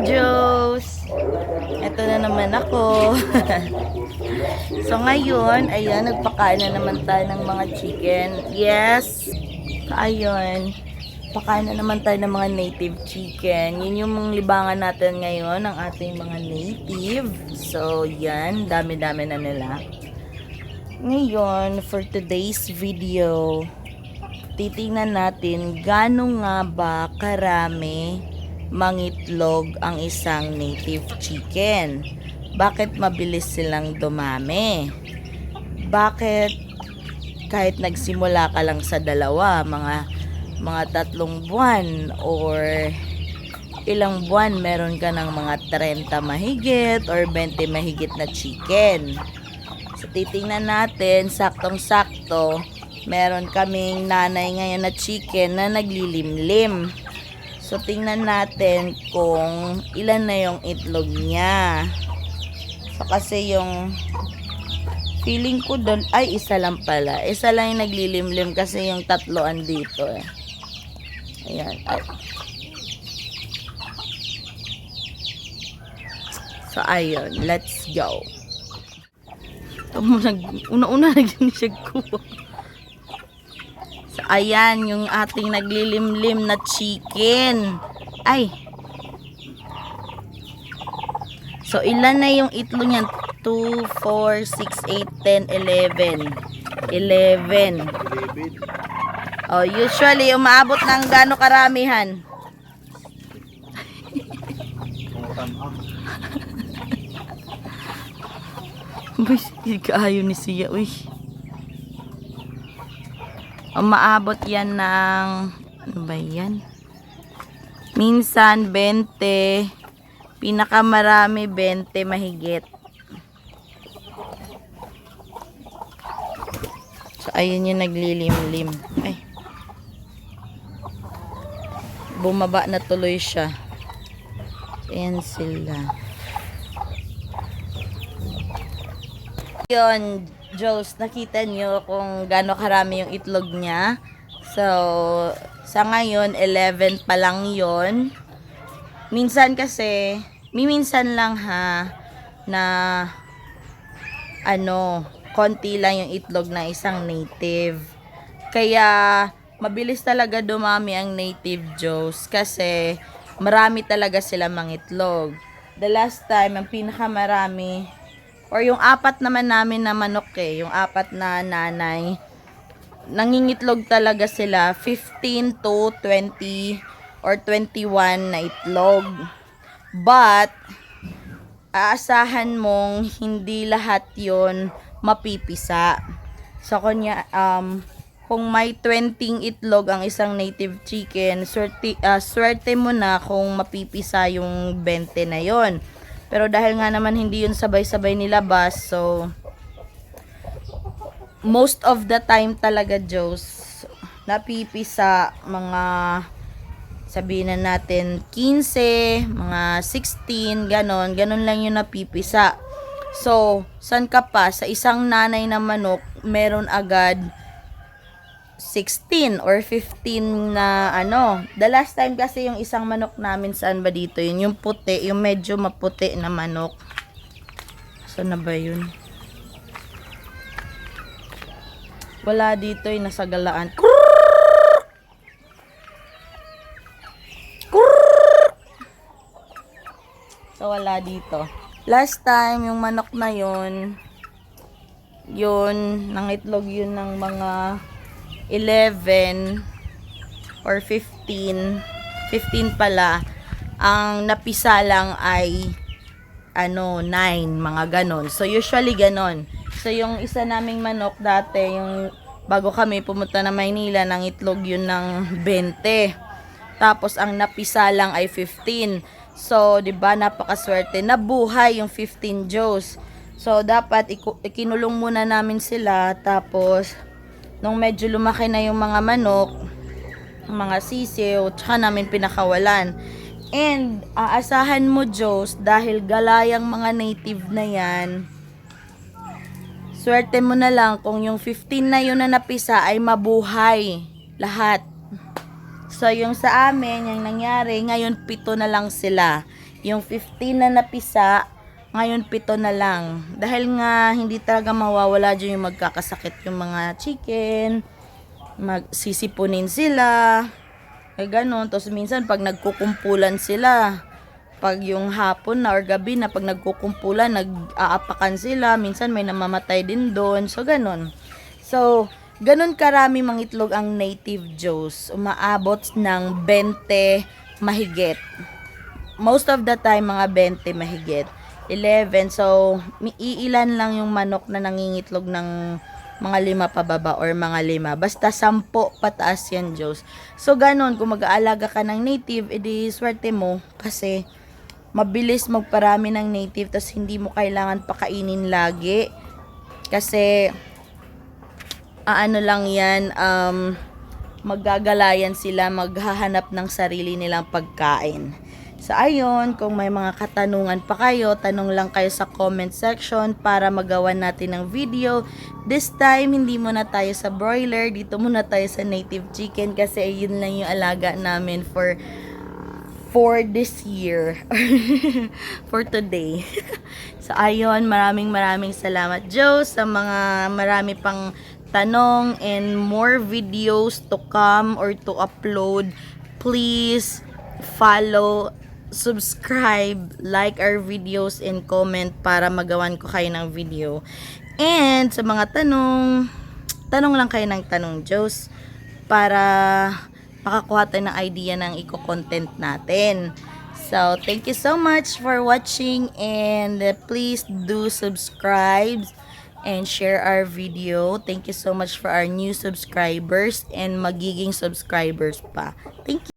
Diyos! Ito na naman ako. So ngayon, ayan, nagpakain na naman tayo ng mga chicken. Yes! Ayun, pakain na naman tayo ng mga native chicken. Yun yung mga libangan natin ngayon, ng ating mga native. So, yan, dami-dami na nila. Ngayon, for today's video, titingnan natin gaano nga ba karami mangitlog ang isang native chicken. Bakit mabilis silang dumami? Bakit kahit nagsimula ka lang sa dalawa, mga 3 buwan or ilang buwan, meron ka ng mga 30 mahigit or 20 mahigit na chicken. So titingnan natin, saktong-sakto, meron kaming nanay ngayon na chicken na naglilimlim. So, tingnan natin kung ilan na yung itlog niya. So, kasi yung feeling ko doon, ay, isa lang pala. Isa lang yung naglilimlim kasi yung 3 andito eh. Ayan. Ay. So, ayun. Let's go. Una-una nag-inishag ko. So, ayan, yung ating naglilimlim na chicken. Ay. So, ilan na yung itlog niyan? 2, 4, 6, 8, 10, 11. 11. Oh, usually, umaabot ng gaano karamihan? Uy, kaayo ni siya, uy. Umaabot yan ng, ano ba yan? Minsan 20, pinakamarami 20 mahigit. So, ayun yung naglilimlim. Ay. Bumaba na tuloy siya. Ayan sila. Yun, Diyos, nakita nyo kung gaano karami yung itlog niya. So, sa ngayon, 11 pa lang yon. Minsan kasi, minsan lang ha, na, konti lang yung itlog na isang native. Kaya, mabilis talaga dumami ang native Diyos kasi, marami talaga sila mangitlog. The last time, ang pinakamarami, or yung 4 naman namin na manok yung 4 na nanay, nangingitlog talaga sila 15 to 20 or 21 na itlog. But, aasahan mong hindi lahat yon mapipisa. So, kung may 20 itlog ang isang native chicken, swerte mo na kung mapipisa yung 20 na yon. Pero dahil nga naman hindi yun sabay-sabay nilabas, so most of the time talaga, Diyos, napipisa mga, sabihin na natin, 15, mga 16, ganon lang yung napipisa. So, san ka pa? Sa isang nanay na manok, meron agad 16 or 15 na ano. The last time kasi yung isang manok namin, saan ba dito yun? Yung puti, yung medyo maputi na manok. Saan na ba yun? Wala dito, yung nasa galaan. So, wala dito. Last time, yung manok na yun, nangitlog yun ng mga 11 or 15 pala. Ang napisa lang ay 9, mga ganon. So usually ganon. So yung isa naming manok dati, yung bago kami pumunta na Maynila, nangitlog yun ng 20. Tapos ang napisa lang ay 15. So 'di ba, napakaswerte, nabuhay yung 15 Joes. So dapat ikinulong muna namin sila, tapos nung medyo lumaki na yung mga manok, mga sisiw, tsaka namin pinakawalan. And aasahan mo, Diyos, dahil galayang mga native na yan, swerte mo na lang kung yung 15 na yun na napisa ay mabuhay lahat. So yung sa amin, yung nangyari, ngayon 7 na lang sila. Yung 15 na napisa, ngayon 7 na lang. Dahil nga hindi talaga mawawala dyan yung magkakasakit yung mga chicken, magsisipunin sila, ganon. Tapos minsan pag nagkukumpulan sila, pag yung hapon na or gabi na, pag nagkukumpulan, nag-aapakan sila, minsan may namamatay din doon. So ganon. So ganon karami mangitlog ang native Joes. Umaabot ng 20 mahigit. Most of the time, mga 20 mahigit. 11. So, iilan lang yung manok na nangingitlog ng mga 5 pababa or mga 5. Basta 10 pataas yan, Diyos. So, ganun. Kung mag-aalaga ka ng native, edi swerte mo. Kasi, mabilis magparami ng native. Tapos, hindi mo kailangan pakainin lagi. Kasi, ano lang yan, maggagalayan sila, maghahanap ng sarili nilang pagkain. So, ayun, kung may mga katanungan pa kayo, tanong lang kayo sa comment section para magawa natin ng video. This time, hindi muna tayo sa broiler, dito muna tayo sa native chicken kasi yun lang yung alaga namin for this year. For today. So, ayun, maraming salamat, Joe, sa mga marami pang tanong and more videos to come or to upload. Please follow, subscribe, like our videos, and comment para magawan ko kayo ng video. And sa mga tanong lang kayo ng tanong, Diyos, para makakuha tayo ng idea ng i-content natin. So, thank you so much for watching, and please do subscribe and share our video. Thank you so much for our new subscribers and magiging subscribers pa. Thank you.